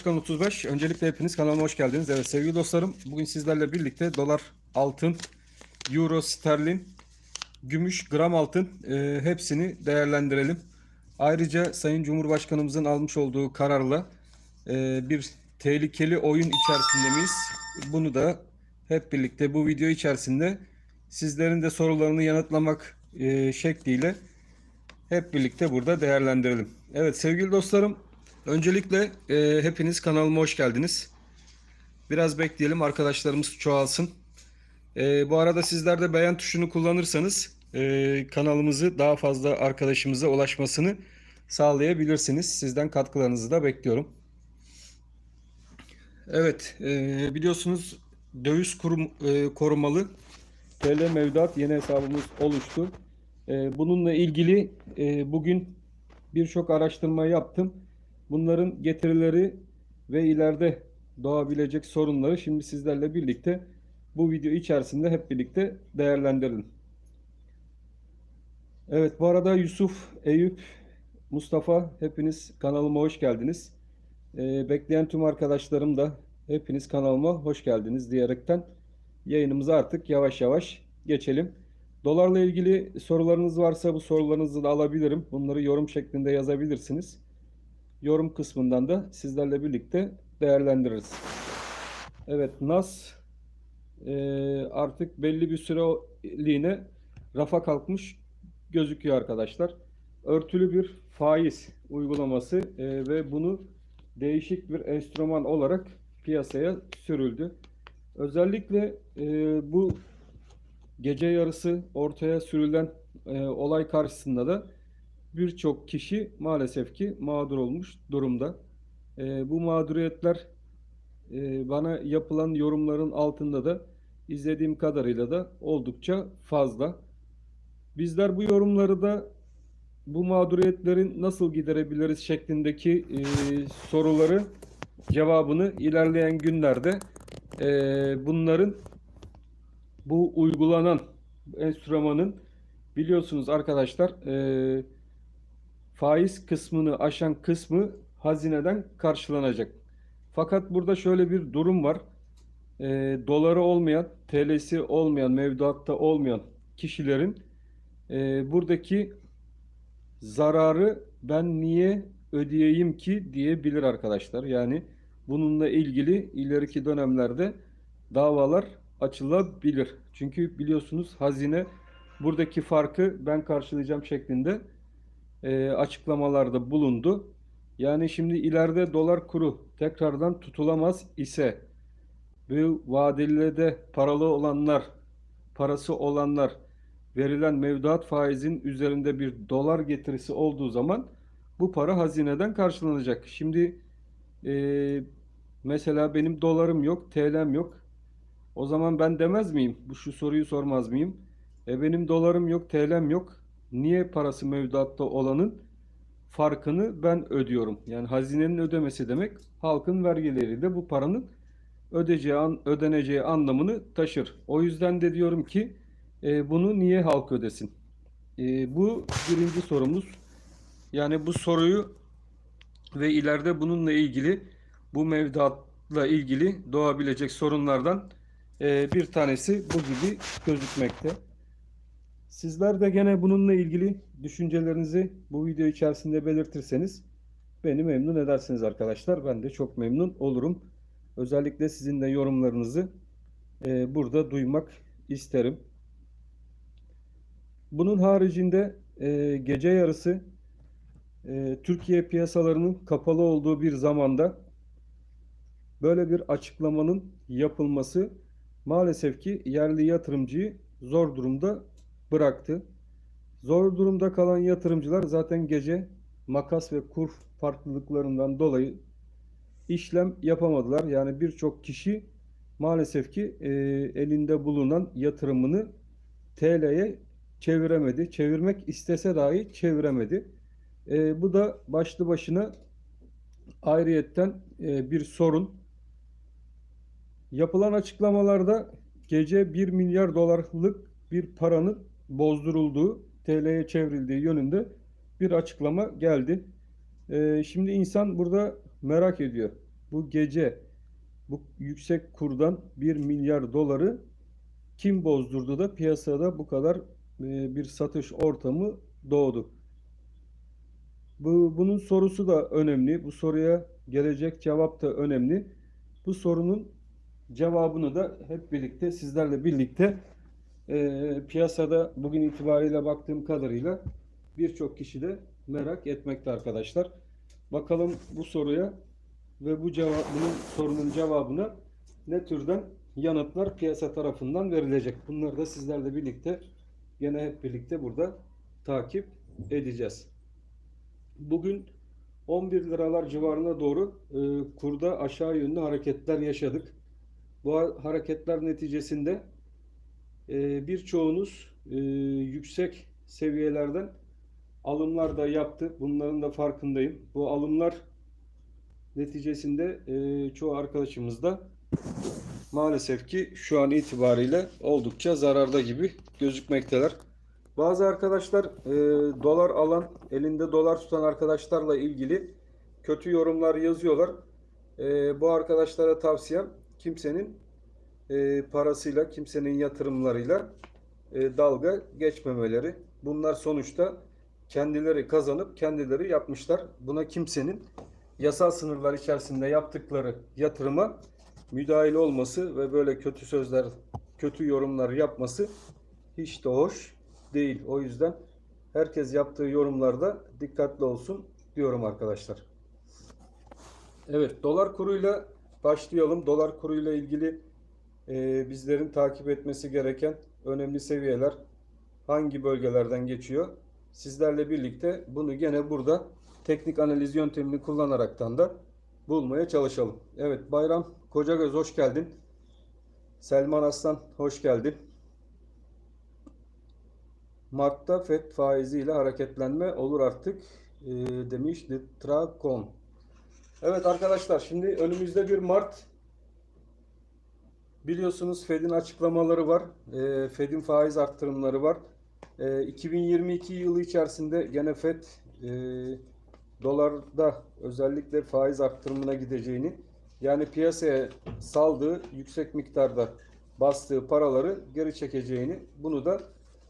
Başkan 35. Öncelikle hepiniz kanalıma hoş geldiniz. Evet sevgili dostlarım, bugün sizlerle birlikte dolar, altın, euro, sterlin, gümüş, gram altın hepsini değerlendirelim. Ayrıca Sayın Cumhurbaşkanımızın almış olduğu kararla bir tehlikeli oyun içerisinde miyiz? Bunu da hep birlikte bu video içerisinde sizlerin de sorularını yanıtlamak şekliyle hep birlikte burada değerlendirelim. Evet sevgili dostlarım, öncelikle hepiniz kanalıma hoş geldiniz. Biraz bekleyelim, arkadaşlarımız çoğalsın. Bu arada sizler de beğen tuşunu kullanırsanız kanalımızı daha fazla arkadaşımıza ulaşmasını sağlayabilirsiniz. Sizden katkılarınızı da bekliyorum. Evet, biliyorsunuz döviz korumalı TL mevduat yeni hesabımız oluştu. Bununla ilgili bugün birçok araştırma yaptım. Bunların getirileri ve ileride doğabilecek sorunları şimdi sizlerle birlikte bu video içerisinde hep birlikte değerlendirelim. Evet, bu arada Yusuf, Eyüp, Mustafa, hepiniz kanalıma hoş geldiniz. Bekleyen tüm arkadaşlarım da hepiniz kanalıma hoş geldiniz diyerekten yayınımıza artık yavaş yavaş geçelim. Dolarla ilgili sorularınız varsa bu sorularınızı da alabilirim. Bunları yorum şeklinde yazabilirsiniz. Yorum kısmından da sizlerle birlikte değerlendiririz. Evet, NAS artık belli bir süreliğine rafa kalkmış gözüküyor arkadaşlar. Örtülü bir faiz uygulaması ve bunu değişik bir enstrüman olarak piyasaya sürüldü. Özellikle bu gece yarısı ortaya sürülen olay karşısında da birçok kişi maalesef ki mağdur olmuş durumda. Bu mağduriyetler bana yapılan yorumların altında da izlediğim kadarıyla da oldukça fazla. Bizler bu yorumları da bu mağduriyetlerin nasıl giderebiliriz şeklindeki soruları cevabını ilerleyen günlerde bunların bu uygulanan enstrümanın biliyorsunuz arkadaşlar faiz kısmını aşan kısmı hazineden karşılanacak. Fakat burada şöyle bir durum var. Doları olmayan, TL'si olmayan, mevduatta olmayan kişilerin buradaki zararı ben niye ödeyeyim ki diyebilir arkadaşlar. Yani bununla ilgili ileriki dönemlerde davalar açılabilir. Çünkü biliyorsunuz hazine buradaki farkı ben karşılayacağım şeklinde açıklamalarda bulundu. Yani şimdi ileride dolar kuru tekrardan tutulamaz ise bu vadeli paralı olanlar, parası olanlar verilen mevduat faizin üzerinde bir dolar getirisi olduğu zaman bu para hazineden karşılanacak. Şimdi e, mesela benim dolarım yok, TL'm yok. O zaman ben demez miyim? Şu soruyu sormaz mıyım? Benim dolarım yok, TL'm yok. Niye parası mevduatta olanın farkını ben ödüyorum? Yani hazinenin ödemesi demek halkın vergileriyle bu paranın ödeneceği anlamını taşır. O yüzden de diyorum ki bunu niye halk ödesin? Bu birinci sorumuz. Yani bu soruyu ve ileride bununla ilgili bu mevduatla ilgili doğabilecek sorunlardan bir tanesi bu gibi gözükmekte. Sizler de gene bununla ilgili düşüncelerinizi bu video içerisinde belirtirseniz beni memnun edersiniz arkadaşlar. Ben de çok memnun olurum. Özellikle sizin de yorumlarınızı burada duymak isterim. Bunun haricinde gece yarısı Türkiye piyasalarının kapalı olduğu bir zamanda böyle bir açıklamanın yapılması maalesef ki yerli yatırımcıyı zor durumda bıraktı. Zor durumda kalan yatırımcılar zaten gece makas ve kur farklılıklarından dolayı işlem yapamadılar. Yani birçok kişi maalesef ki elinde bulunan yatırımını TL'ye çeviremedi. Çevirmek istese dahi çeviremedi. Bu da başlı başına ayrıyetten bir sorun. Yapılan açıklamalarda gece 1 milyar dolarlık bir paranın bozdurulduğu, TL'ye çevrildiği yönünde bir açıklama geldi. Şimdi insan burada merak ediyor. bu gece bu yüksek kurdan 1 milyar doları kim bozdurdu da piyasada bu kadar bir satış ortamı doğdu? Bunun sorusu da önemli. Bu soruya gelecek cevap da önemli. Bu sorunun cevabını da hep birlikte sizlerle birlikte piyasada bugün itibariyle baktığım kadarıyla birçok kişi de merak etmekte arkadaşlar. Bakalım bu soruya ve bunun sorunun cevabına ne türden yanıtlar piyasa tarafından verilecek. Bunları da sizlerle birlikte gene hep birlikte burada takip edeceğiz. Bugün 11 liralar civarına doğru kurda aşağı yönlü hareketler yaşadık. Bu hareketler neticesinde birçoğunuz yüksek seviyelerden alımlar da yaptı. Bunların da farkındayım. Bu alımlar neticesinde çoğu arkadaşımız da maalesef ki şu an itibariyle oldukça zararda gibi gözükmekteler. Bazı arkadaşlar dolar alan, elinde dolar tutan arkadaşlarla ilgili kötü yorumlar yazıyorlar. Bu arkadaşlara tavsiyem kimsenin parasıyla, kimsenin yatırımlarıyla dalga geçmemeleri. Bunlar sonuçta kendileri kazanıp kendileri yapmışlar. Buna kimsenin yasal sınırlar içerisinde yaptıkları yatırıma müdahil olması ve böyle kötü sözler, kötü yorumlar yapması hiç de hoş değil. O yüzden herkes yaptığı yorumlarda dikkatli olsun diyorum arkadaşlar. Evet, dolar kuruyla başlayalım. Dolar kuruyla ilgili bizlerin takip etmesi gereken önemli seviyeler hangi bölgelerden geçiyor? Sizlerle birlikte bunu gene burada teknik analiz yöntemini kullanaraktan da bulmaya çalışalım. Evet, Bayram Kocagöz hoş geldin. Selman Aslan hoş geldin. Mart'ta FED faiziyle hareketlenme olur artık demiş Litrakon. Evet arkadaşlar, şimdi önümüzde bir Mart. Biliyorsunuz Fed'in açıklamaları var. Fed'in faiz arttırımları var. 2022 yılı içerisinde gene Fed dolarda özellikle faiz arttırımına gideceğini, yani piyasaya saldığı yüksek miktarda bastığı paraları geri çekeceğini, bunu da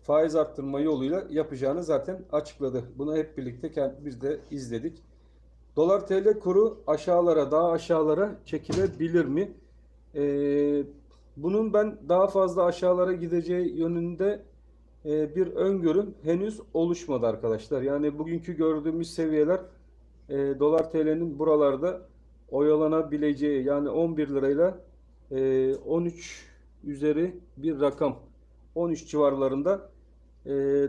faiz arttırma yoluyla yapacağını zaten açıkladı. Bunu hep birlikte biz de izledik. Dolar TL kuru aşağılara, daha aşağılara çekilebilir mi? Bunun ben daha fazla aşağılara gideceği yönünde bir öngörüm henüz oluşmadı arkadaşlar. Yani bugünkü gördüğümüz seviyeler dolar TL'nin buralarda oyalanabileceği, yani 11 lirayla 13 üzeri bir rakam, 13 civarlarında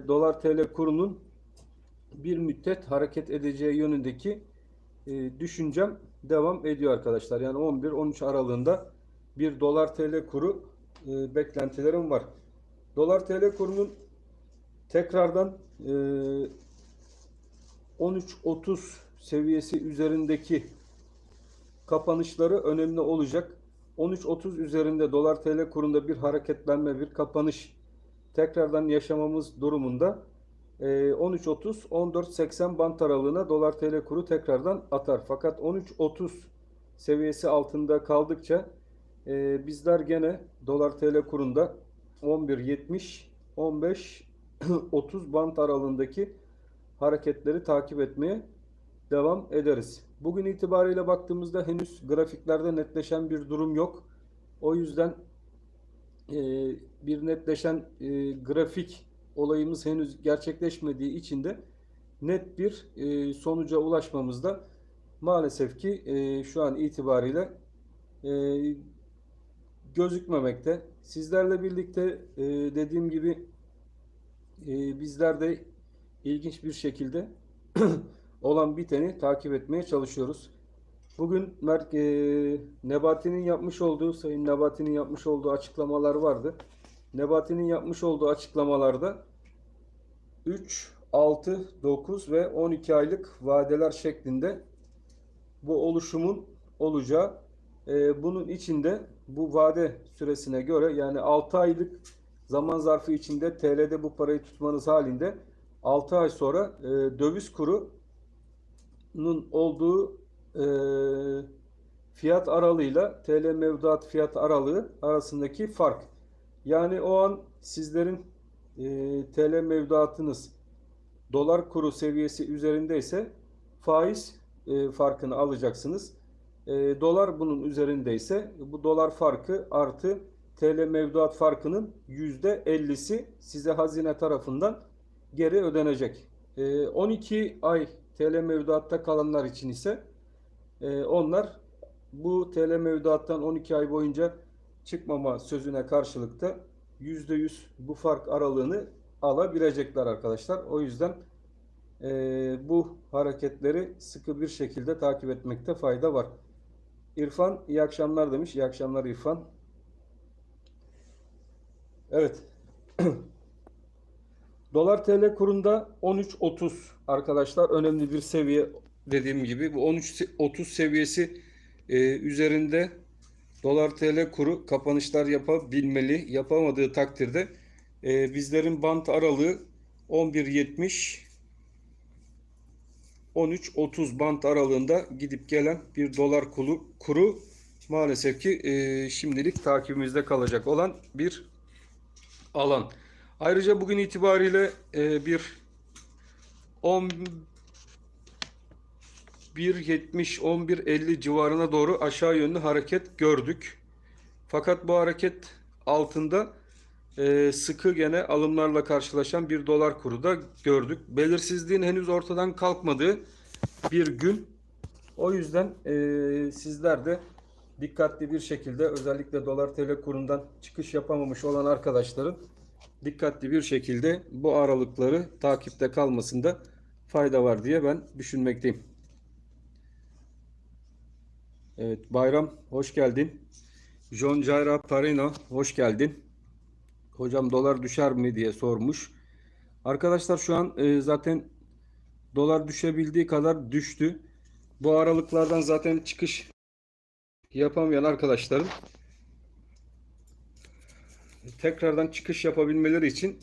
dolar TL kurunun bir müddet hareket edeceği yönündeki düşüncem devam ediyor arkadaşlar. Yani 11-13 aralığında bir dolar TL kuru beklentilerim var. Dolar TL kurunun tekrardan 13.30 seviyesi üzerindeki kapanışları önemli olacak. 13.30 üzerinde dolar TL kurunda bir hareketlenme, bir kapanış tekrardan yaşamamız durumunda 13.30-14.80 bant aralığına dolar TL kuru tekrardan atar. Fakat 13.30 seviyesi altında kaldıkça bizler gene dolar TL kurunda 11.70-15.30 bant aralığındaki hareketleri takip etmeye devam ederiz. Bugün itibariyle baktığımızda henüz grafiklerde netleşen bir durum yok. O yüzden bir netleşen grafik olayımız henüz gerçekleşmediği için de net bir sonuca ulaşmamızda maalesef ki şu an itibariyle gözükmemekte. Sizlerle birlikte dediğim gibi bizler de ilginç bir şekilde olan biteni takip etmeye çalışıyoruz. Bugün Nebati'nin yapmış olduğu, Sayın Nebati'nin yapmış olduğu açıklamalar vardı. Nebati'nin yapmış olduğu açıklamalarda 3, 6, 9 ve 12 aylık vadeler şeklinde bu oluşumun olacağı, bunun içinde bu vade süresine göre, yani 6 aylık zaman zarfı içinde TL'de bu parayı tutmanız halinde 6 ay sonra döviz kurunun olduğu fiyat aralığıyla TL mevduat fiyat aralığı arasındaki fark. Yani o an sizlerin TL mevduatınız dolar kuru seviyesi üzerindeyse faiz farkını alacaksınız. Dolar bunun üzerindeyse bu dolar farkı artı TL mevduat farkının %50'si size hazine tarafından geri ödenecek. 12 ay TL mevduatta kalanlar için ise onlar bu TL mevduattan 12 ay boyunca çıkmama sözüne karşılık da %100 bu fark aralığını alabilecekler arkadaşlar. O yüzden bu hareketleri sıkı bir şekilde takip etmekte fayda var. İrfan iyi akşamlar demiş. İyi akşamlar İrfan. Evet. Dolar TL kurunda 13.30 arkadaşlar önemli bir seviye, dediğim gibi bu 13.30 seviyesi üzerinde dolar TL kuru kapanışlar yapabilmeli. Yapamadığı takdirde bizlerin bant aralığı 11.70 13.30 bant aralığında gidip gelen bir dolar kuru maalesef ki şimdilik takibimizde kalacak olan bir alan. Ayrıca bugün itibariyle bir 11.70-11.50 civarına doğru aşağı yönlü hareket gördük. Fakat bu hareket altında sıkı gene alımlarla karşılaşan bir dolar kuru da gördük. Belirsizliğin henüz ortadan kalkmadığı bir gün. O yüzden sizler de dikkatli bir şekilde, özellikle dolar TL kurundan çıkış yapamamış olan arkadaşların dikkatli bir şekilde bu aralıkları takipte kalmasında fayda var diye ben düşünmekteyim. Evet, Bayram hoş geldin. John Jaira Parino hoş geldin. Hocam dolar düşer mi diye sormuş. Arkadaşlar şu an zaten dolar düşebildiği kadar düştü. Bu aralıklardan zaten çıkış yapamayan arkadaşların tekrardan çıkış yapabilmeleri için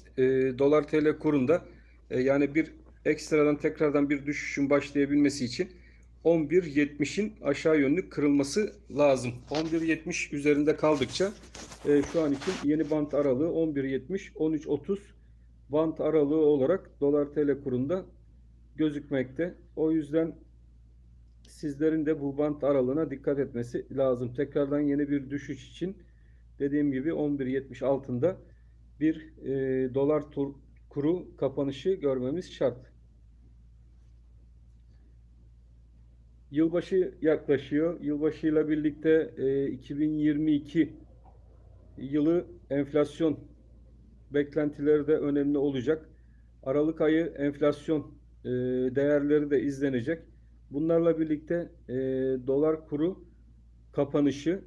dolar TL kurunda yani bir ekstradan tekrardan bir düşüşün başlayabilmesi için 11.70'in aşağı yönlü kırılması lazım. 11.70 üzerinde kaldıkça şu an için yeni bant aralığı 11.70-13.30 bant aralığı olarak dolar TL kurunda gözükmekte. O yüzden sizlerin de bu bant aralığına dikkat etmesi lazım. Tekrardan yeni bir düşüş için dediğim gibi 11.70 altında bir dolar kuru kapanışı görmemiz şart. Yılbaşı yaklaşıyor. Yılbaşıyla birlikte 2022 yılı enflasyon beklentileri de önemli olacak. Aralık ayı enflasyon değerleri de izlenecek. Bunlarla birlikte dolar kuru kapanışı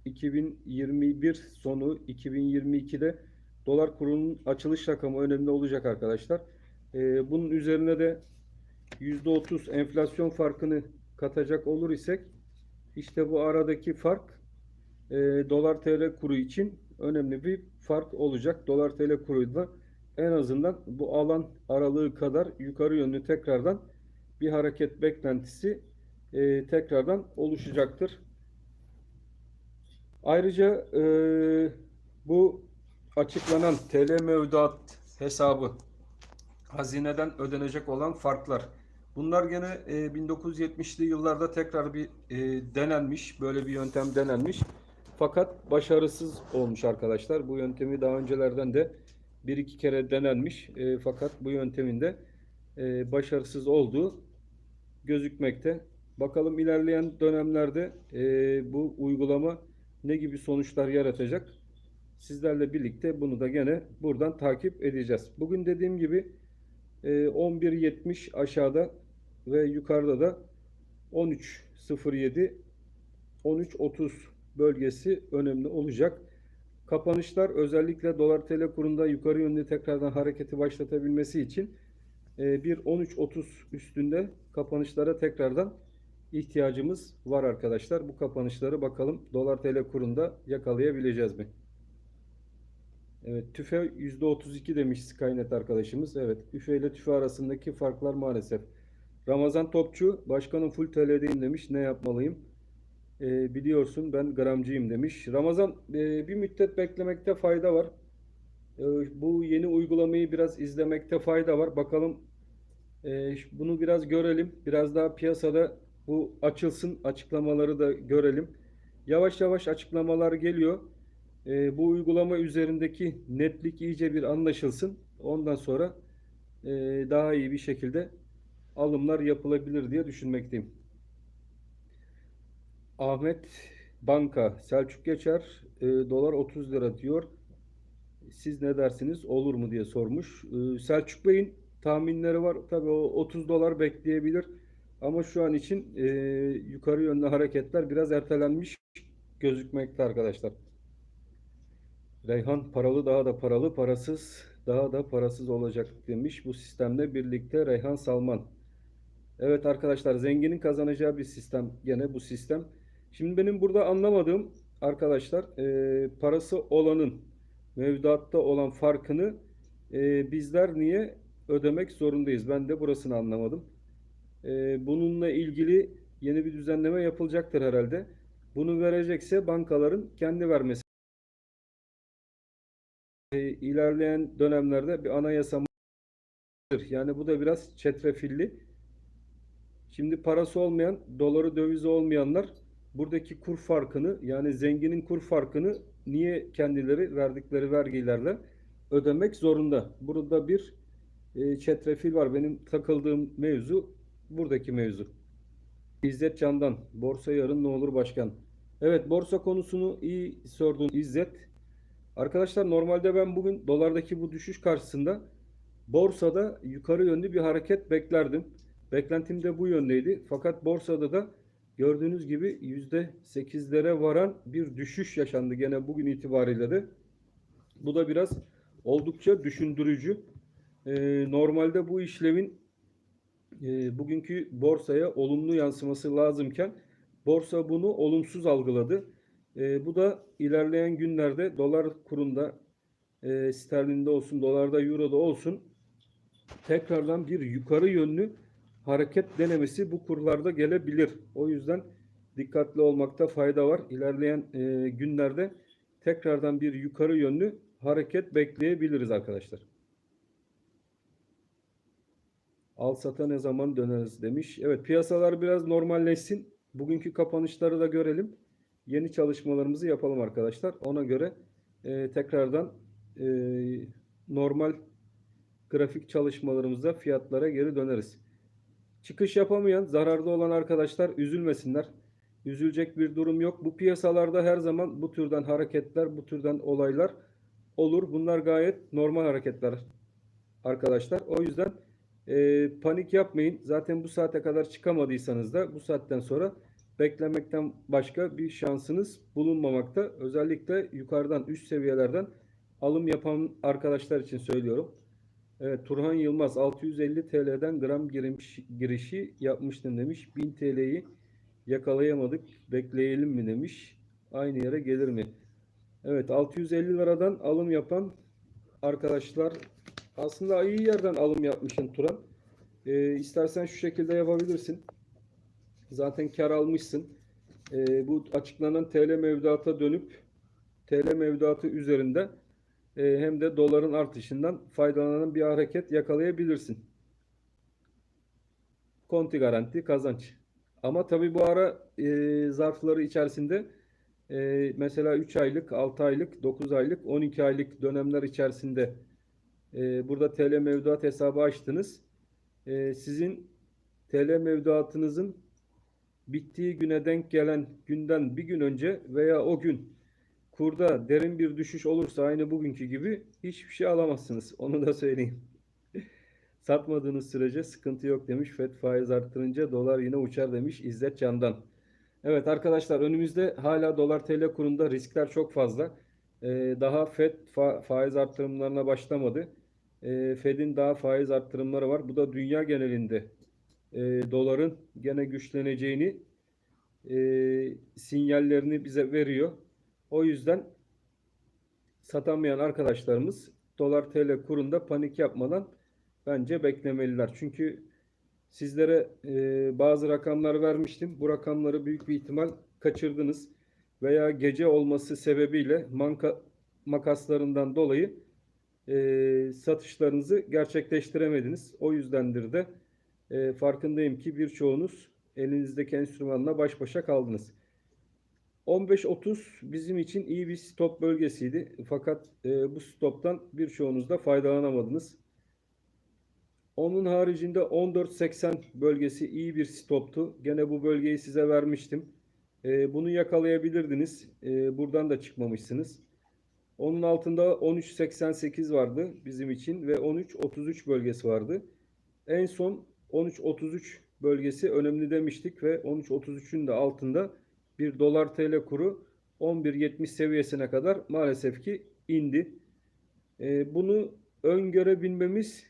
2021 sonu 2022'de dolar kurunun açılış rakamı önemli olacak arkadaşlar. Bunun üzerine de %30 enflasyon farkını katacak olur isek işte bu aradaki fark dolar TL kuru için önemli bir fark olacak. Dolar TL kuru da en azından bu alan aralığı kadar yukarı yönlü tekrardan bir hareket beklentisi tekrardan oluşacaktır. Ayrıca bu açıklanan TL mevduat hesabı hazineden ödenecek olan farklar. Bunlar gene 1970'li yıllarda tekrar bir denenmiş. Böyle bir yöntem denenmiş. Fakat başarısız olmuş arkadaşlar. Bu yöntemi daha öncelerden de bir iki kere denenmiş. Fakat bu yöntemin de başarısız olduğu gözükmekte. Bakalım ilerleyen dönemlerde bu uygulama ne gibi sonuçlar yaratacak? Sizlerle birlikte bunu da gene buradan takip edeceğiz. Bugün dediğim gibi 11.70 aşağıda ve yukarıda da 13.07 13.30 bölgesi önemli olacak. Kapanışlar özellikle dolar TL kurunda yukarı yönlü tekrardan hareketi başlatabilmesi için bir 13.30 üstünde kapanışlara tekrardan ihtiyacımız var arkadaşlar. Bu kapanışları bakalım dolar TL kurunda yakalayabileceğiz mi? Evet, tüfe %32 demiş Skynet arkadaşımız. Evet, tüfe ile tüfe arasındaki farklar maalesef. Ramazan Topçu, başkanım full TL'deyim demiş. Ne yapmalıyım? Biliyorsun ben gramcıyım demiş. Ramazan, bir müddet beklemekte fayda var. Bu yeni uygulamayı biraz izlemekte fayda var. Bakalım, bunu biraz görelim. Biraz daha piyasada bu açılsın, açıklamaları da görelim. Yavaş yavaş açıklamalar geliyor. Bu uygulama üzerindeki netlik iyice bir anlaşılsın. Ondan sonra daha iyi bir şekilde alımlar yapılabilir diye düşünmekteyim. Ahmet Banka, Selçuk Geçer, dolar 30 lira diyor. Siz ne dersiniz? Olur mu diye sormuş. Selçuk Bey'in tahminleri var. Tabii o 30 dolar bekleyebilir. Ama şu an için yukarı yönlü hareketler biraz ertelenmiş gözükmekte arkadaşlar. Reyhan paralı daha da paralı, parasız daha da parasız olacak demiş. Bu sistemle birlikte Reyhan Salman. Evet arkadaşlar, zenginin kazanacağı bir sistem gene bu sistem. Şimdi benim burada anlamadığım arkadaşlar, parası olanın mevduatta olan farkını bizler niye ödemek zorundayız? Ben de burasını anlamadım. Bununla ilgili yeni bir düzenleme yapılacaktır herhalde. Bunu verecekse bankaların kendi vermesi. İlerleyen dönemlerde bir anayasa, yani bu da biraz çetrefilli. Şimdi parası olmayan, doları dövizi olmayanlar buradaki kur farkını, yani zenginin kur farkını niye kendileri verdikleri vergilerle ödemek zorunda? Burada bir çetrefil var. Benim takıldığım mevzu buradaki mevzu. İzzet Can'dan, borsa yarın ne olur başkan? Evet, borsa konusunu iyi sordun İzzet. Arkadaşlar, normalde ben bugün dolardaki bu düşüş karşısında borsada yukarı yönlü bir hareket beklerdim. Beklentim de bu yöndeydi. Fakat borsada da gördüğünüz gibi %8'lere varan bir düşüş yaşandı gene bugün itibariyle de. Bu da biraz oldukça düşündürücü. Normalde bu işlemin bugünkü borsaya olumlu yansıması lazımken borsa bunu olumsuz algıladı. Bu da ilerleyen günlerde dolar kurunda, sterlinde olsun, dolarda, euroda olsun, tekrardan bir yukarı yönlü hareket denemesi bu kurlarda gelebilir. O yüzden dikkatli olmakta fayda var. İlerleyen günlerde tekrardan bir yukarı yönlü hareket bekleyebiliriz arkadaşlar. Al sata ne zaman döneriz demiş. Evet, piyasalar biraz normalleşsin. Bugünkü kapanışları da görelim. Yeni çalışmalarımızı yapalım arkadaşlar. Ona göre tekrardan e, normal grafik çalışmalarımızda fiyatlara geri döneriz. Çıkış yapamayan, zararda olan arkadaşlar üzülmesinler. Üzülecek bir durum yok. Bu piyasalarda her zaman bu türden hareketler, bu türden olaylar olur. Bunlar gayet normal hareketler arkadaşlar. O yüzden panik yapmayın. Zaten bu saate kadar çıkamadıysanız da bu saatten sonra beklemekten başka bir şansınız bulunmamakta. Özellikle yukarıdan, üst seviyelerden alım yapan arkadaşlar için söylüyorum. Evet, Turhan Yılmaz 650 TL'den gram girişi yapmıştım demiş. 1000 TL'yi yakalayamadık. Bekleyelim mi demiş. Aynı yere gelir mi? Evet, 650 liradan alım yapan arkadaşlar, aslında iyi yerden alım yapmışsın Turan. İstersen şu şekilde yapabilirsin. Zaten kar almışsın. Bu açıklanan TL mevduata dönüp TL mevduatı üzerinde hem de doların artışından faydalanan bir hareket yakalayabilirsin. Konti garanti kazanç. Ama tabii bu ara zarfları içerisinde mesela 3 aylık, 6 aylık, 9 aylık, 12 aylık dönemler içerisinde burada TL mevduat hesabı açtınız. Sizin TL mevduatınızın bittiği güne denk gelen günden bir gün önce veya o gün kurda derin bir düşüş olursa aynı bugünkü gibi hiçbir şey alamazsınız. Onu da söyleyeyim. Satmadığınız sürece sıkıntı yok demiş. FED faiz arttırınca dolar yine uçar demiş İzzet Can'dan. Evet arkadaşlar, önümüzde hala dolar TL kurunda riskler çok fazla. Daha FED faiz arttırımlarına başlamadı. FED'in daha faiz arttırımları var. Bu da dünya genelinde doların gene güçleneceğini sinyallerini bize veriyor. O yüzden satamayan arkadaşlarımız dolar TL kurunda panik yapmadan bence beklemeliler. Çünkü sizlere bazı rakamlar vermiştim. Bu rakamları büyük bir ihtimal kaçırdınız veya gece olması sebebiyle makaslarından dolayı satışlarınızı gerçekleştiremediniz. O yüzdendir de farkındayım ki birçoğunuz elinizdeki enstrümanla baş başa kaldınız. 15.30 bizim için iyi bir stop bölgesiydi. Fakat bu stoptan birçoğunuz da faydalanamadınız. Onun haricinde 14.80 bölgesi iyi bir stoptu. Gene bu bölgeyi size vermiştim. Bunu yakalayabilirdiniz. Buradan da çıkmamışsınız. Onun altında 13.88 vardı bizim için ve 13.33 bölgesi vardı. En son 13.33 bölgesi önemli demiştik ve 13.33'ün de altında bir dolar TL kuru 11.70 seviyesine kadar maalesef ki indi. Bunu öngörebilmemiz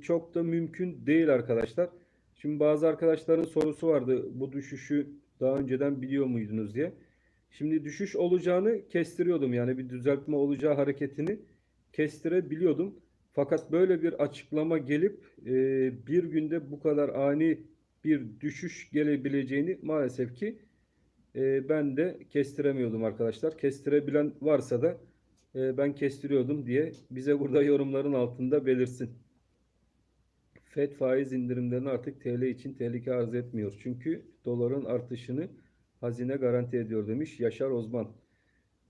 çok da mümkün değil arkadaşlar. Şimdi bazı arkadaşların sorusu vardı. Bu düşüşü daha önceden biliyor muydunuz diye. Şimdi düşüş olacağını kestiriyordum. Yani bir düzeltme olacağı hareketini kestirebiliyordum. Fakat böyle bir açıklama gelip bir günde bu kadar ani bir düşüş gelebileceğini maalesef ki ben de kestiremiyordum arkadaşlar. Kestirebilen varsa da ben kestiriyordum diye bize burada yorumların altında belirsin. FED faiz indirimlerini artık TL için tehlike arz etmiyor. Çünkü doların artışını hazine garanti ediyor demiş Yaşar Ozman.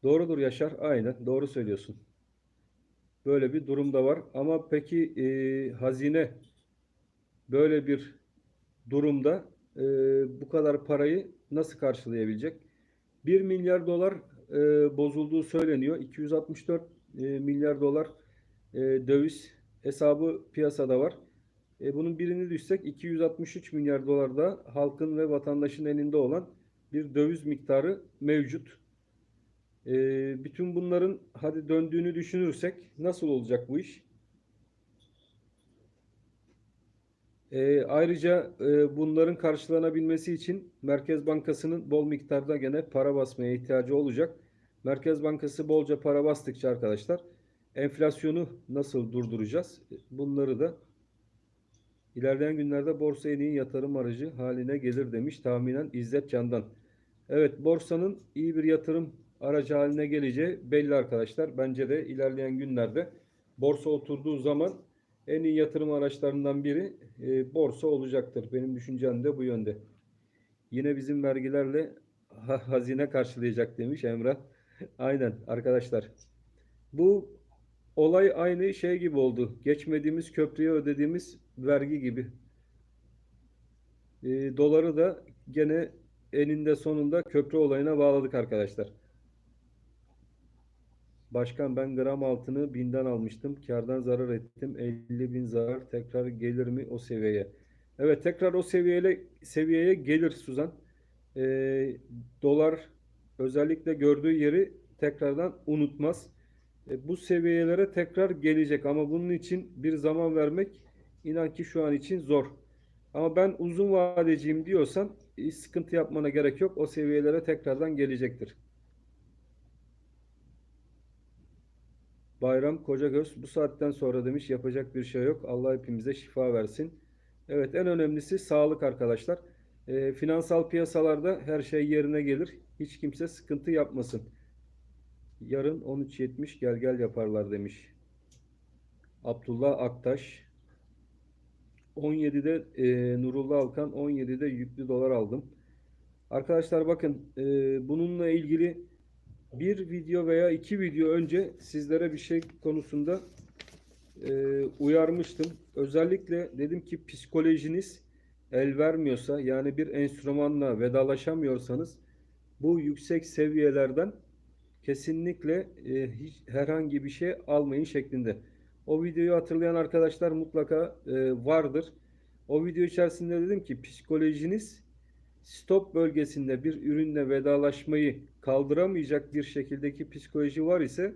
Doğrudur Yaşar, aynen doğru söylüyorsun. Böyle bir durum da var. Ama peki hazine böyle bir durumda bu kadar parayı nasıl karşılayabilecek? 1 milyar dolar bozulduğu söyleniyor. 264 milyar dolar döviz hesabı piyasada var. Bunun birini düşsek 263 milyar dolar da halkın ve vatandaşın elinde olan bir döviz miktarı mevcut. Bütün bunların hadi döndüğünü düşünürsek nasıl olacak bu iş? Ayrıca bunların karşılanabilmesi için Merkez Bankası'nın bol miktarda gene para basmaya ihtiyacı olacak. Merkez Bankası bolca para bastıkça arkadaşlar enflasyonu nasıl durduracağız? Bunları da ilerleyen günlerde borsa en iyi yatırım aracı haline gelir demiş tahminen İzzet Can'dan. Evet, borsanın iyi bir yatırım aracı haline geleceği belli arkadaşlar. Bence de ilerleyen günlerde borsa oturduğu zaman en iyi yatırım araçlarından biri borsa olacaktır. Benim düşüncem de bu yönde. Yine bizim vergilerle hazine karşılayacak demiş Emrah. Aynen arkadaşlar. Bu olay aynı şey gibi oldu. Geçmediğimiz köprüye ödediğimiz vergi gibi. Doları da gene eninde sonunda köprü olayına bağladık arkadaşlar. Başkan ben gram altını 1000'den almıştım. Kardan zarar ettim. 50 bin zarar tekrar gelir mi o seviyeye? Evet tekrar o seviyeye gelir Suzan. Dolar özellikle gördüğü yeri tekrardan unutmaz. Bu seviyelere tekrar gelecek ama bunun için bir zaman vermek inan ki şu an için zor. Ama ben uzun vadeciyim diyorsan hiç sıkıntı yapmana gerek yok. O seviyelere tekrardan gelecektir. Bayram Kocagöz bu saatten sonra demiş yapacak bir şey yok. Allah hepimize şifa versin. Evet en önemlisi sağlık arkadaşlar. Finansal piyasalarda her şey yerine gelir. Hiç kimse sıkıntı yapmasın. Yarın 13.70 gel gel yaparlar demiş. Abdullah Aktaş. 17'de Nurullah Alkan 17'de yüklü dolar aldım. Arkadaşlar bakın bununla ilgili bir video veya iki video önce sizlere bir şey konusunda uyarmıştım. Özellikle dedim ki psikolojiniz el vermiyorsa yani bir enstrümanla vedalaşamıyorsanız bu yüksek seviyelerden kesinlikle hiç herhangi bir şey almayın şeklinde. O videoyu hatırlayan arkadaşlar mutlaka vardır. O video içerisinde dedim ki psikolojiniz stop bölgesinde bir ürünle vedalaşmayı kaldıramayacak bir şekildeki psikoloji var ise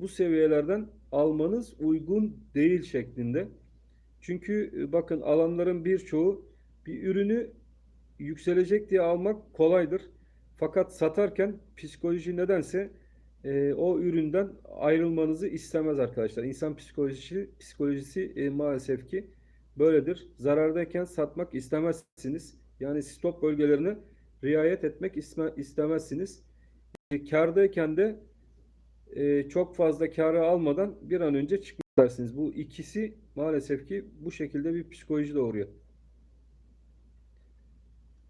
bu seviyelerden almanız uygun değil şeklinde. Çünkü bakın alanların birçoğu bir ürünü yükselecek diye almak kolaydır. Fakat satarken psikoloji nedense o üründen ayrılmanızı istemez arkadaşlar. İnsan psikolojisi maalesef ki böyledir. Zarardayken satmak istemezsiniz. Yani stop bölgelerini riayet etmek istemezsiniz. Kârdayken de çok fazla kârı almadan bir an önce çıkmak istersiniz. Bu ikisi maalesef ki bu şekilde bir psikoloji doğuruyor.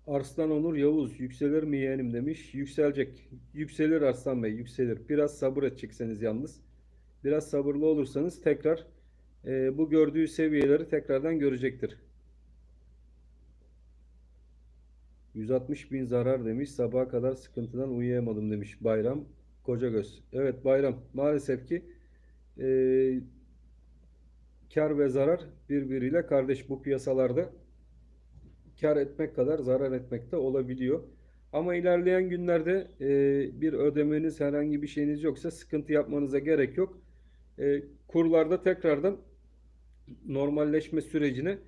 Arslan Onur Yavuz, yükselir mi yeğenim demiş. Yükselecek. Yükselir Arslan Bey, yükselir. Biraz sabır edecekseniz yalnız. Biraz sabırlı olursanız tekrar bu gördüğü seviyeleri tekrardan görecektir. 160 bin zarar demiş. Sabaha kadar sıkıntıdan uyuyamadım demiş Bayram Kocagöz. Evet Bayram, maalesef ki e, kar ve zarar birbiriyle kardeş bu piyasalarda. Kar etmek kadar zarar etmek de olabiliyor. Ama ilerleyen günlerde bir ödemeniz, herhangi bir şeyiniz yoksa sıkıntı yapmanıza gerek yok. Kurlarda tekrardan normalleşme sürecine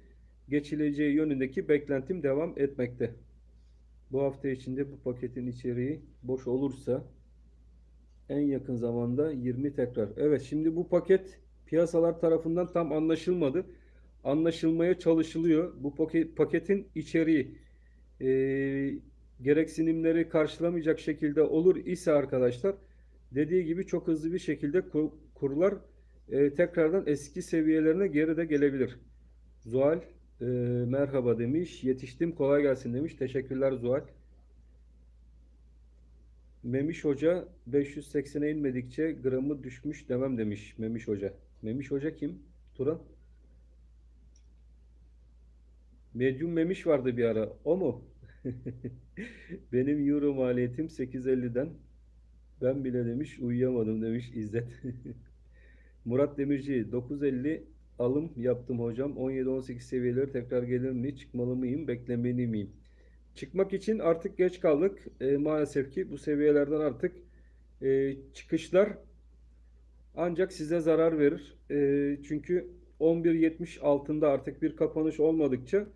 geçileceği yönündeki beklentim devam etmekte. Bu hafta içinde bu paketin içeriği boş olursa en yakın zamanda 20 tekrar. Evet, şimdi bu paket piyasalar tarafından tam anlaşılmadı. Anlaşılmaya çalışılıyor. Bu paketin içeriği e, gereksinimleri karşılamayacak şekilde olur ise arkadaşlar, dediği gibi çok hızlı bir şekilde kurlar tekrardan eski seviyelerine geri de gelebilir. Zuhal e, merhaba demiş. Yetiştim, kolay gelsin demiş. Teşekkürler Zuhal. Memiş Hoca 580'e inmedikçe gramı düşmüş demem demiş Memiş Hoca. Memiş Hoca kim? Turan. Medyum Memiş vardı bir ara. O mu? Benim euro maliyetim 8.50'den. Ben bile demiş uyuyamadım demiş İzzet. Murat Demirci 9.50 alım yaptım hocam. 17-18 seviyeleri tekrar gelir mi? Çıkmalı mıyım? Beklemeli miyim? Çıkmak için artık geç kaldık. Maalesef ki bu seviyelerden artık çıkışlar ancak size zarar verir. Çünkü 11.70 altında artık bir kapanış olmadıkça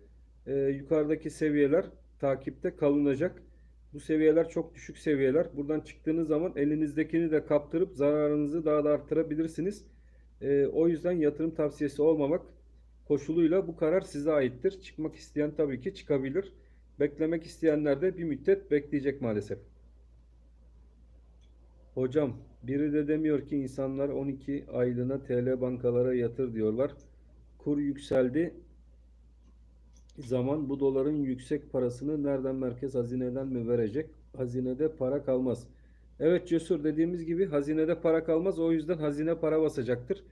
yukarıdaki seviyeler takipte kalınacak. Bu seviyeler çok düşük seviyeler. Buradan çıktığınız zaman elinizdekini de kaptırıp zararınızı daha da arttırabilirsiniz. O yüzden yatırım tavsiyesi olmamak koşuluyla bu karar size aittir. Çıkmak isteyen tabii ki çıkabilir. Beklemek isteyenler de bir müddet bekleyecek maalesef. Hocam, biri de demiyor ki insanlar 12 aylığına TL bankalara yatır diyorlar. Kur yükseldi zaman bu doların yüksek parasını nereden, merkez hazineden mi verecek? Hazinede para kalmaz. Evet Cesur, dediğimiz gibi hazinede para kalmaz. O yüzden hazine para basacaktır.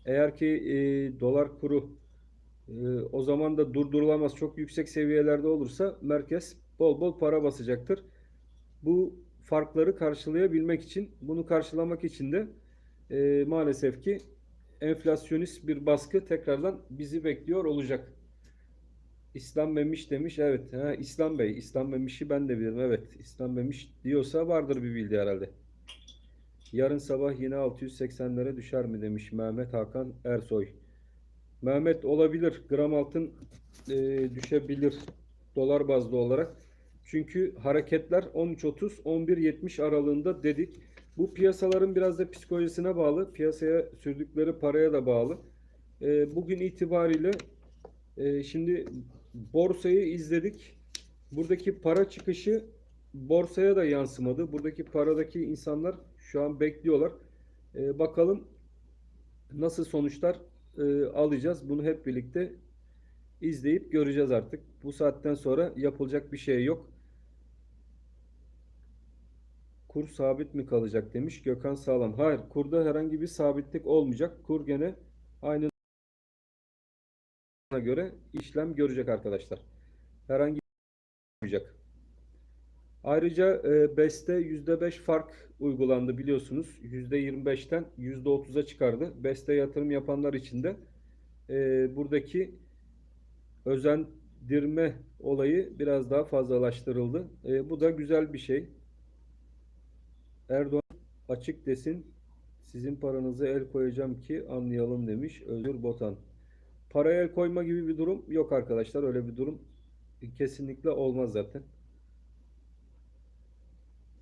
Eğer ki dolar kuru o zaman da durdurulamaz çok yüksek seviyelerde olursa merkez bol bol para basacaktır. Bu farkları karşılayabilmek için, bunu karşılamak için de maalesef ki enflasyonist bir baskı tekrardan bizi bekliyor olacak. İslam Memiş demiş. Evet. Ha, İslam Bey. İslam Memiş'i ben de bilirim. Evet. İslam Memiş diyorsa vardır bir bildiği herhalde. Yarın sabah yine 680'lere düşer mi demiş Mehmet Hakan Ersoy. Mehmet, olabilir. Gram altın düşebilir dolar bazlı olarak. Çünkü hareketler 13.30-11.70 aralığında dedik. Bu piyasaların biraz da psikolojisine bağlı. Piyasaya sürdükleri paraya da bağlı. Bugün itibariyle şimdi borsayı izledik. Buradaki para çıkışı borsaya da yansımadı. Buradaki paradaki insanlar şu an bekliyorlar. Bakalım nasıl sonuçlar alacağız. Bunu hep birlikte izleyip göreceğiz artık. Bu saatten sonra yapılacak bir şey yok. Kur sabit mi kalacak demiş Gökhan Sağlam. Hayır, kurda herhangi bir sabitlik olmayacak. Kur gene aynı göre işlem görecek arkadaşlar. Herhangi bir şey olmayacak. Ayrıca BES'te %5 fark uygulandı biliyorsunuz. %25'ten %30'a çıkardı. BES'te yatırım yapanlar için de buradaki özendirme olayı biraz daha fazlalaştırıldı. Bu da güzel bir şey. Erdoğan açık desin, sizin paranıza el koyacağım ki anlayalım demiş Özgür Botan. Paraya el koyma gibi bir durum yok arkadaşlar. Öyle bir durum kesinlikle olmaz zaten.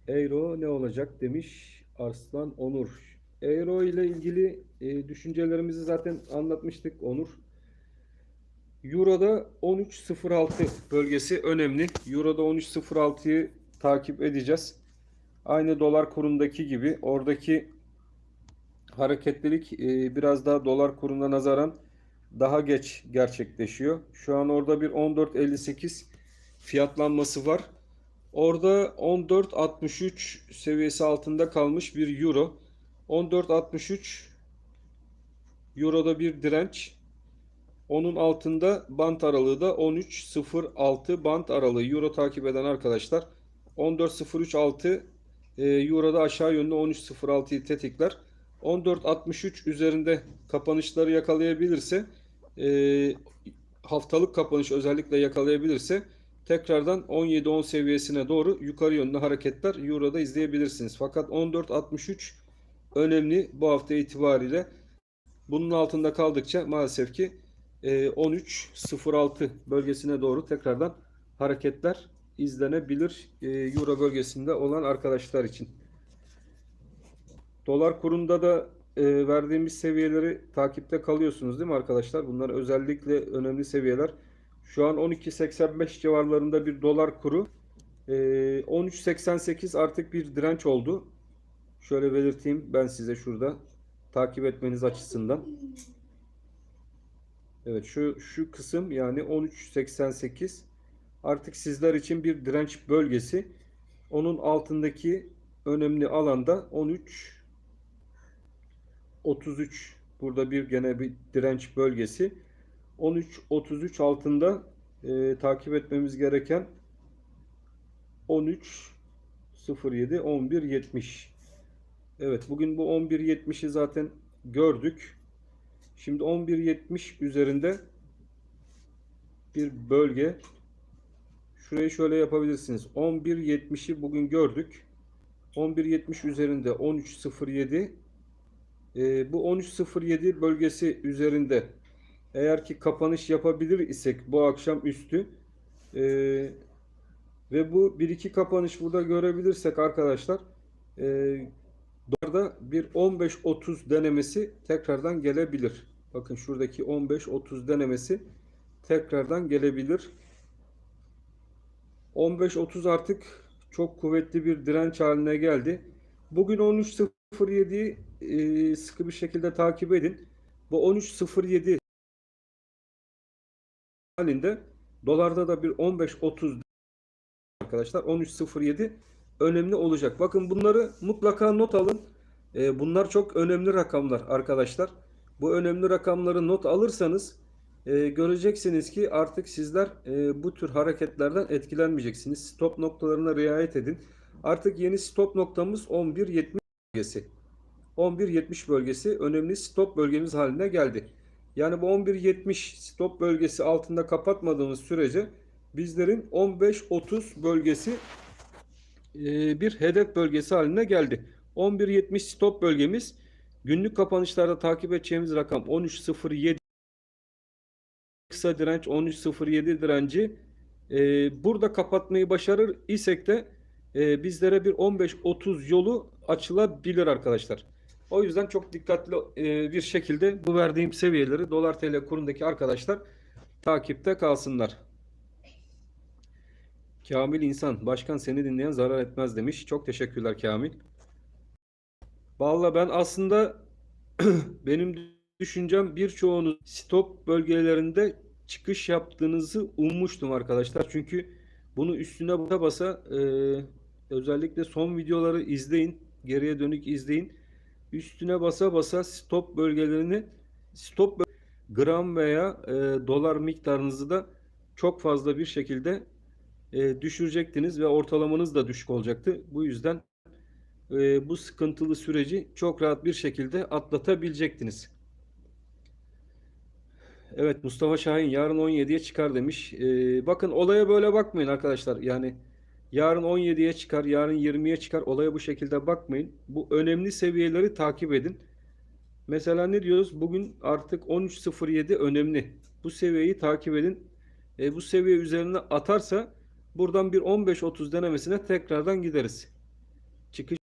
Euro ne olacak demiş Arslan Onur. Euro ile ilgili düşüncelerimizi zaten anlatmıştık Onur. Euro'da 13.06 bölgesi önemli. Euro'da 13.06'yı takip edeceğiz. Aynı dolar kurundaki gibi oradaki hareketlilik biraz daha dolar kuruna nazaran daha geç gerçekleşiyor. Şu an orada bir 14.58 fiyatlanması var. Orada 14.63 seviyesi altında kalmış bir euro. 14.63 euroda bir direnç. Onun altında bant aralığı da 13.06 bant aralığı. Euro takip eden arkadaşlar 14.036 Euro'da aşağı yönlü 13.06'yı tetikler. 14.63 üzerinde kapanışları yakalayabilirse haftalık kapanış özellikle yakalayabilirse tekrardan 17.10 seviyesine doğru yukarı yönlü hareketler Euro'da izleyebilirsiniz. Fakat 14.63 önemli bu hafta itibariyle. Bunun altında kaldıkça maalesef ki 13.06 bölgesine doğru tekrardan hareketler izlenebilir Euro bölgesinde olan arkadaşlar için. Dolar kurunda da verdiğimiz seviyeleri takipte kalıyorsunuz değil mi arkadaşlar? Bunlar özellikle önemli seviyeler. Şu an 12.85 civarlarında bir dolar kuru. 13.88 artık bir direnç oldu. Şöyle belirteyim ben size şurada takip etmeniz açısından. Evet şu kısım yani 13.88 artık sizler için bir direnç bölgesi. Onun altındaki önemli alanda 13.33 burada bir gene bir direnç bölgesi. 13.33 altında takip etmemiz gereken 13.07 11.70. Evet bugün bu 11.70'i zaten gördük. Şimdi 11.70 üzerinde bir bölge. Şurayı şöyle yapabilirsiniz. 11.70'i bugün gördük. 11.70 üzerinde 13.07 bu 13.07 bölgesi üzerinde eğer ki kapanış yapabilir isek bu akşam üstü e, ve bu bir iki kapanış burada görebilirsek arkadaşlar dolarda bir 15.30 denemesi tekrardan gelebilir. Bakın şuradaki 15.30 denemesi tekrardan gelebilir. 15.30 artık çok kuvvetli bir direnç haline geldi. Bugün 13.07'yi sıkı bir şekilde takip edin. Bu 13.07 halinde dolarda da bir 15.30 arkadaşlar 13.07 önemli olacak. Bakın bunları mutlaka not alın. Bunlar çok önemli rakamlar arkadaşlar. Bu önemli rakamları not alırsanız göreceksiniz ki artık sizler bu tür hareketlerden etkilenmeyeceksiniz. Stop noktalarına riayet edin. Artık yeni stop noktamız 11.70 bölgesi. 11.70 bölgesi önemli stop bölgemiz haline geldi. Yani bu 11.70 stop bölgesi altında kapatmadığımız sürece bizlerin 15.30 bölgesi bir hedef bölgesi haline geldi. 11.70 stop bölgemiz, günlük kapanışlarda takip edeceğimiz rakam 13.07, kısa direnç 13.07 direnci. Burada kapatmayı başarır isek de bizlere bir 15.30 yolu açılabilir arkadaşlar. O yüzden çok dikkatli bir şekilde bu verdiğim seviyeleri dolar TL kurundaki arkadaşlar takipte kalsınlar. Kamil insan, başkan seni dinleyen zarar etmez demiş. Çok teşekkürler Kamil. Vallahi ben aslında benim düşüncem birçoğunuz stop bölgelerinde çıkış yaptığınızı ummuştum arkadaşlar. Çünkü bunu üstüne basa basa özellikle son videoları izleyin. Geriye dönük izleyin. Üstüne basa basa stop bölgelerini gram veya dolar miktarınızı da çok fazla bir şekilde düşürecektiniz ve ortalamanız da düşük olacaktı. Bu yüzden bu sıkıntılı süreci çok rahat bir şekilde atlatabilecektiniz. Evet Mustafa Şahin yarın 17'ye çıkar demiş. Bakın olaya böyle bakmayın arkadaşlar. Yani yarın 17'ye çıkar, yarın 20'ye çıkar. Olaya bu şekilde bakmayın. Bu önemli seviyeleri takip edin. Mesela ne diyoruz? Bugün artık 13.07 önemli. Bu seviyeyi takip edin. Bu seviye üzerine atarsa buradan bir 15.30 denemesine tekrardan gideriz. Çıkış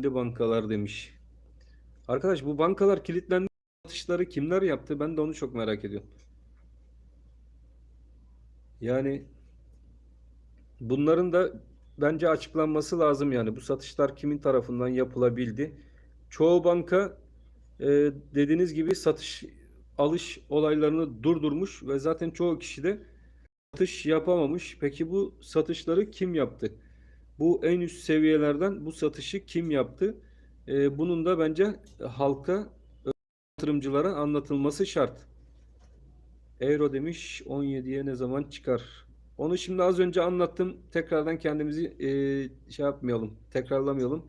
bankalar demiş. Arkadaş bu bankalar kilitlendi atışları kimler yaptı? Ben de onu çok merak ediyorum. Yani bunların da bence açıklanması lazım yani. Bu satışlar kimin tarafından yapılabildi? Çoğu banka e, dediğiniz gibi satış alış olaylarını durdurmuş ve zaten çoğu kişi de satış yapamamış. Peki bu satışları kim yaptı? Bu en üst seviyelerden bu satışı kim yaptı? Bunun da bence halka, yatırımcılara anlatılması şart. Euro demiş 17'ye ne zaman çıkar? Onu şimdi az önce anlattım. Tekrardan kendimizi şey yapmayalım, tekrarlamayalım.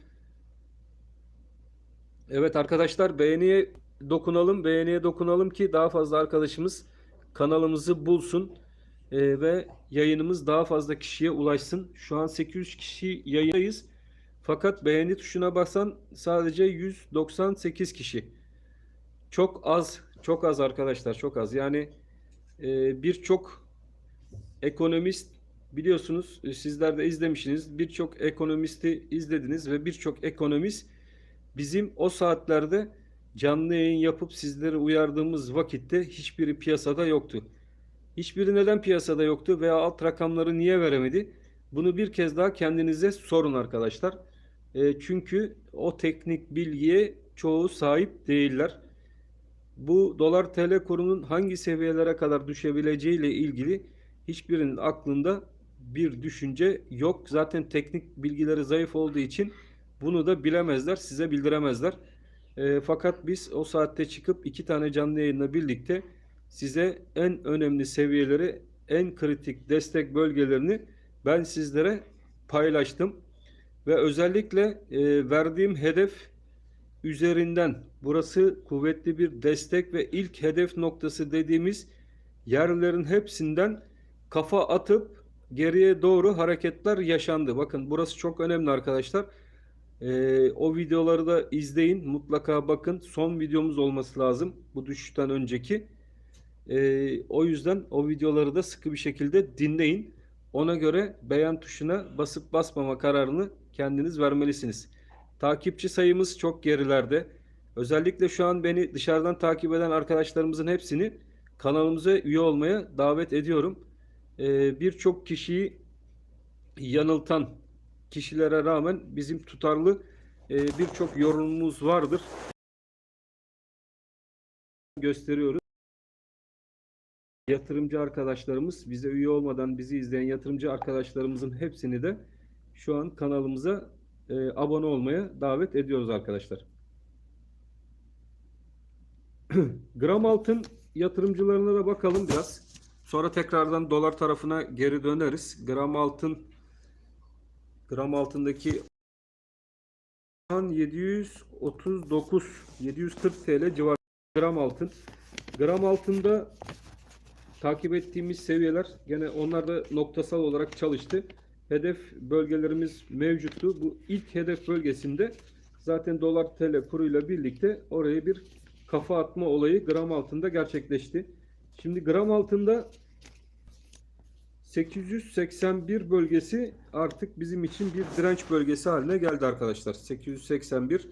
Evet arkadaşlar, beğeniye dokunalım, beğeniye dokunalım ki daha fazla arkadaşımız kanalımızı bulsun ve yayınımız daha fazla kişiye ulaşsın. Şu an 800 kişi yayındayız. Fakat beğeni tuşuna basan sadece 198 kişi. Çok az, çok az arkadaşlar, çok az. Yani birçok ekonomist biliyorsunuz, sizler de izlemişsiniz. Birçok ekonomisti izlediniz ve birçok ekonomist bizim o saatlerde canlı yayın yapıp sizleri uyardığımız vakitte hiçbiri piyasada yoktu. Hiçbiri neden piyasada yoktu veya alt rakamları niye veremedi? Bunu bir kez daha kendinize sorun arkadaşlar. Çünkü o teknik bilgiye çoğu sahip değiller. Bu dolar TL kurunun hangi seviyelere kadar düşebileceği ile ilgili hiçbirinin aklında bir düşünce yok. Zaten teknik bilgileri zayıf olduğu için bunu da bilemezler, size bildiremezler. Fakat biz o saatte çıkıp iki tane canlı yayınla birlikte size en önemli seviyeleri, en kritik destek bölgelerini ben sizlere paylaştım. Ve özellikle verdiğim hedef üzerinden burası kuvvetli bir destek ve ilk hedef noktası dediğimiz yerlerin hepsinden kafa atıp geriye doğru hareketler yaşandı. Bakın burası çok önemli arkadaşlar. O videoları da izleyin. Mutlaka bakın. Son videomuz olması lazım. Bu düşüşten önceki. O yüzden o videoları da sıkı bir şekilde dinleyin. Ona göre beğen tuşuna basıp basmama kararını kendiniz vermelisiniz. Takipçi sayımız çok gerilerde. Özellikle şu an beni dışarıdan takip eden arkadaşlarımızın hepsini kanalımıza üye olmaya davet ediyorum. Birçok kişiyi yanıltan kişilere rağmen bizim tutarlı birçok yorumumuz vardır. Gösteriyoruz. Yatırımcı arkadaşlarımız, bize üye olmadan bizi izleyen yatırımcı arkadaşlarımızın hepsini de şu an kanalımıza abone olmaya davet ediyoruz arkadaşlar. Gram altın yatırımcılarına da bakalım biraz. Sonra tekrardan dolar tarafına geri döneriz. Gram altındaki an 739 740 TL civarı gram altın. Gram altında takip ettiğimiz seviyeler gene onlar da noktasal olarak çalıştı. Hedef bölgelerimiz mevcuttu. Bu ilk hedef bölgesinde zaten dolar TL kuruyla birlikte oraya bir kafa atma olayı gram altında gerçekleşti. Şimdi gram altında 881 bölgesi artık bizim için bir direnç bölgesi haline geldi arkadaşlar. 881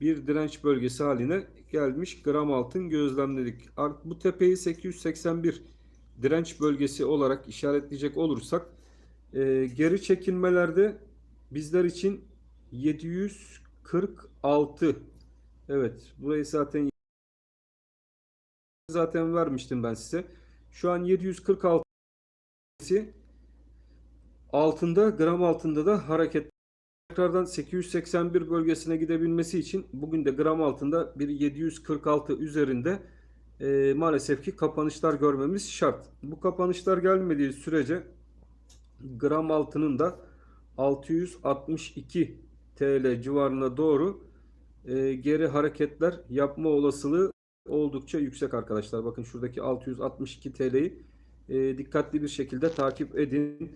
bir direnç bölgesi haline gelmiş. Gram altın gözlemledik. Bu tepeyi 881 direnç bölgesi olarak işaretleyecek olursak geri çekilmelerde bizler için 746, evet burayı zaten vermiştim ben size. Şu an 746 altında, gram altında da hareket. Tekrardan 881 bölgesine gidebilmesi için bugün de gram altında bir 746 üzerinde maalesef ki kapanışlar görmemiz şart. Bu kapanışlar gelmediği sürece gram altının da 662 TL civarına doğru geri hareketler yapma olasılığı oldukça yüksek arkadaşlar. Bakın şuradaki 662 TL'yi dikkatli bir şekilde takip edin.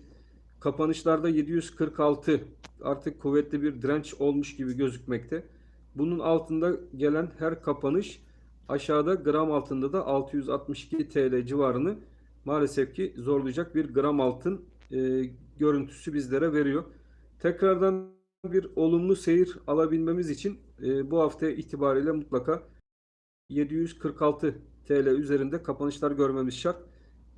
Kapanışlarda 746 artık kuvvetli bir direnç olmuş gibi gözükmekte. Bunun altında gelen her kapanış aşağıda gram altında da 662 TL civarını maalesef ki zorlayacak bir gram altın görüntüsü bizlere veriyor. Tekrardan bir olumlu seyir alabilmemiz için bu hafta itibariyle mutlaka 746 TL üzerinde kapanışlar görmemiz şart.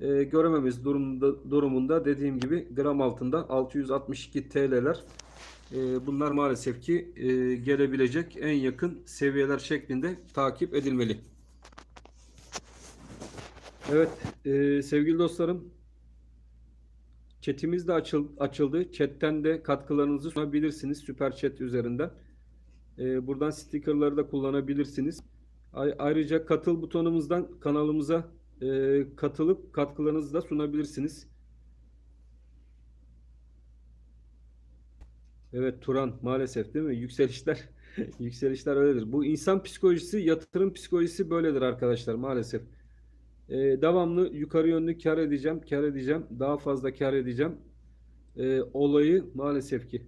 görememiz durumunda dediğim gibi gram altında 662 TL'ler bunlar maalesef ki gelebilecek en yakın seviyeler şeklinde takip edilmeli. Evet sevgili dostlarım, chatimiz de açıldı. Chatten de katkılarınızı sunabilirsiniz Süper Chat üzerinden. Buradan stickerları da kullanabilirsiniz. Ayrıca katıl butonumuzdan kanalımıza katılıp katkılarınızı da sunabilirsiniz. Evet Turan, maalesef değil mi? Yükselişler yükselişler öyledir. Bu insan psikolojisi, yatırım psikolojisi böyledir arkadaşlar maalesef. Devamlı yukarı yönlü kar edeceğim, kar edeceğim, daha fazla kar edeceğim. Olayı maalesef ki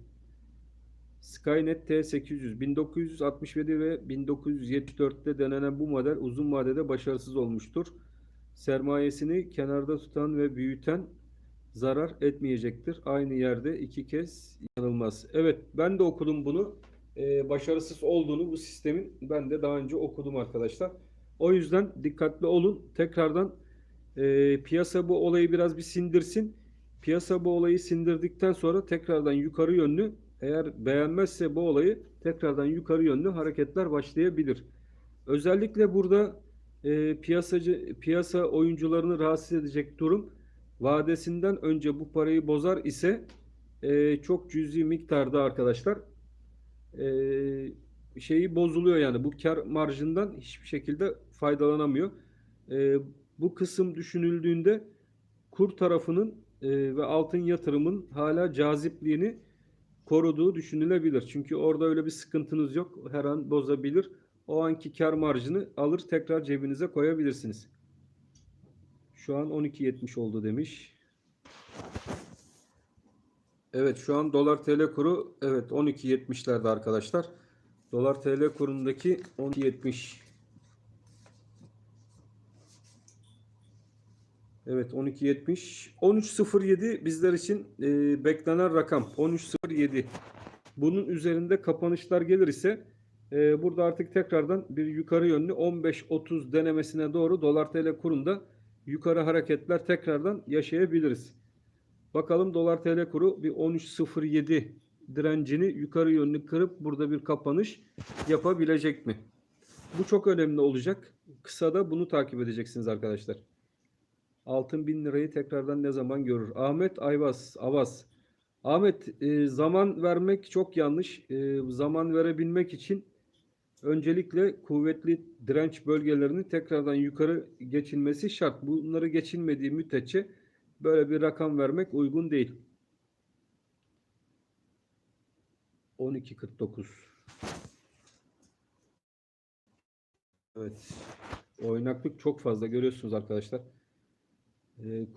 Skynet T800 1967 ve 1974'te denenen bu model uzun vadede başarısız olmuştur. Sermayesini kenarda tutan ve büyüten zarar etmeyecektir. Aynı yerde iki kez yanılmaz. Evet, ben de okudum bunu. Başarısız olduğunu bu sistemin ben de daha önce okudum arkadaşlar. O yüzden dikkatli olun. Tekrardan piyasa bu olayı biraz bir sindirsin. Piyasa bu olayı sindirdikten sonra tekrardan yukarı yönlü, eğer beğenmezse bu olayı, tekrardan yukarı yönlü hareketler başlayabilir. Özellikle burada piyasa oyuncularını rahatsız edecek durum, vadesinden önce bu parayı bozar ise çok cüzi miktarda arkadaşlar şeyi bozuluyor, yani bu kar marjından hiçbir şekilde faydalanamıyor. Bu kısım düşünüldüğünde kur tarafının ve altın yatırımın hala cazipliğini koruduğu düşünülebilir. Çünkü orada öyle bir sıkıntınız yok. Her an bozabilir. O anki kar marjını alır tekrar cebinize koyabilirsiniz. Şu an 12.70 oldu demiş. Evet, şu an dolar TL kuru evet 12.70'lerde arkadaşlar. Dolar TL kurundaki 12.70. Evet 12.70. 13.07 bizler için beklenen rakam 13.07. Bunun üzerinde kapanışlar gelir ise burada artık tekrardan bir yukarı yönlü 15.30 denemesine doğru dolar TL kurunda yukarı hareketler tekrardan yaşayabiliriz. Bakalım dolar TL kuru bir 13.07 direncini yukarı yönlü kırıp burada bir kapanış yapabilecek mi? Bu çok önemli olacak. Kısada bunu takip edeceksiniz arkadaşlar. Altın 1000 lirayı tekrardan ne zaman görür? Ahmet Avaz. Ahmet, zaman vermek çok yanlış. Zaman verebilmek için öncelikle kuvvetli direnç bölgelerini tekrardan yukarı geçilmesi şart. Bunları geçilmediği müddetçe böyle bir rakam vermek uygun değil. 12.49. Evet. Oynaklık çok fazla görüyorsunuz arkadaşlar.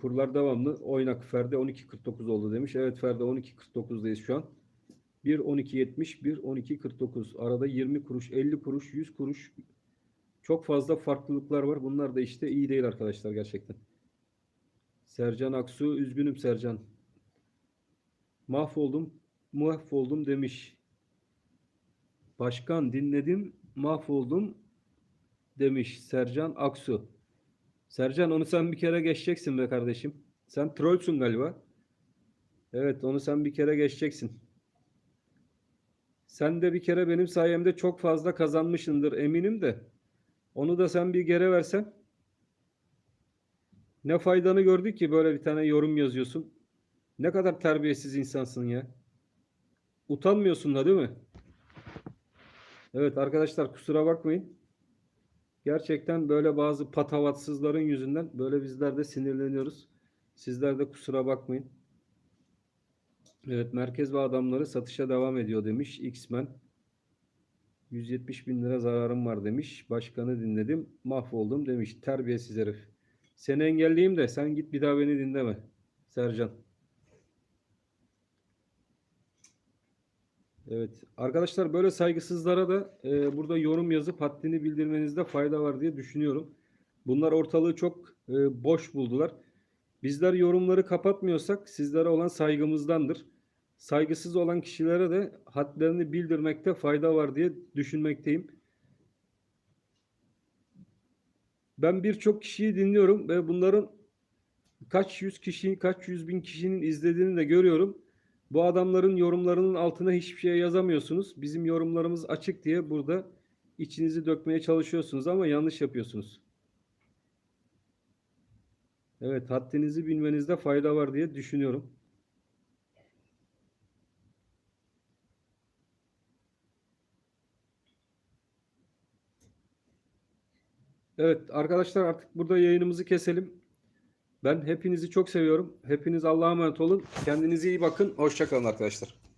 Kurlar devamlı oynak. Ferde 12.49 oldu demiş. Evet Ferde 12.49'dayız şu an. 1.12.70, 1.12.49. Arada 20 kuruş, 50 kuruş, 100 kuruş. Çok fazla farklılıklar var. Bunlar da işte iyi değil arkadaşlar gerçekten. Sercan Aksu, üzgünüm Sercan. Mahvoldum demiş. Başkan dinledim, mahvoldum demiş Sercan Aksu. Sercan, onu sen bir kere geçeceksin be kardeşim. Sen trollsün galiba. Evet, onu sen bir kere geçeceksin. Sen de bir kere benim sayemde çok fazla kazanmışsındır eminim de. Onu da sen bir geri versen. Ne faydanı gördük ki böyle bir tane yorum yazıyorsun. Ne kadar terbiyesiz insansın ya. Utanmıyorsun da değil mi? Evet arkadaşlar, kusura bakmayın. Gerçekten böyle bazı patavatsızların yüzünden böyle bizler de sinirleniyoruz. Sizler de kusura bakmayın. Evet, merkez ve adamları satışa devam ediyor demiş X-Men. 170 bin lira zararım var demiş. Başkanı dinledim, mahvoldum demiş. Terbiyesiz herif. Seni engelleyeyim de sen git bir daha beni dinleme. Sercan. Evet. Arkadaşlar, böyle saygısızlara da burada yorum yazıp haddini bildirmenizde fayda var diye düşünüyorum. Bunlar ortalığı çok boş buldular. Bizler yorumları kapatmıyorsak sizlere olan saygımızdandır. Saygısız olan kişilere de hadlerini bildirmekte fayda var diye düşünmekteyim. Ben birçok kişiyi dinliyorum ve bunların kaç yüz kişi, kaç yüz bin kişinin izlediğini de görüyorum. Bu adamların yorumlarının altına hiçbir şey yazamıyorsunuz. Bizim yorumlarımız açık diye burada içinizi dökmeye çalışıyorsunuz ama yanlış yapıyorsunuz. Evet, haddinizi bilmenizde fayda var diye düşünüyorum. Evet arkadaşlar, artık burada yayınımızı keselim. Ben hepinizi çok seviyorum. Hepiniz Allah'a emanet olun. Kendinize iyi bakın. Hoşça kalın arkadaşlar.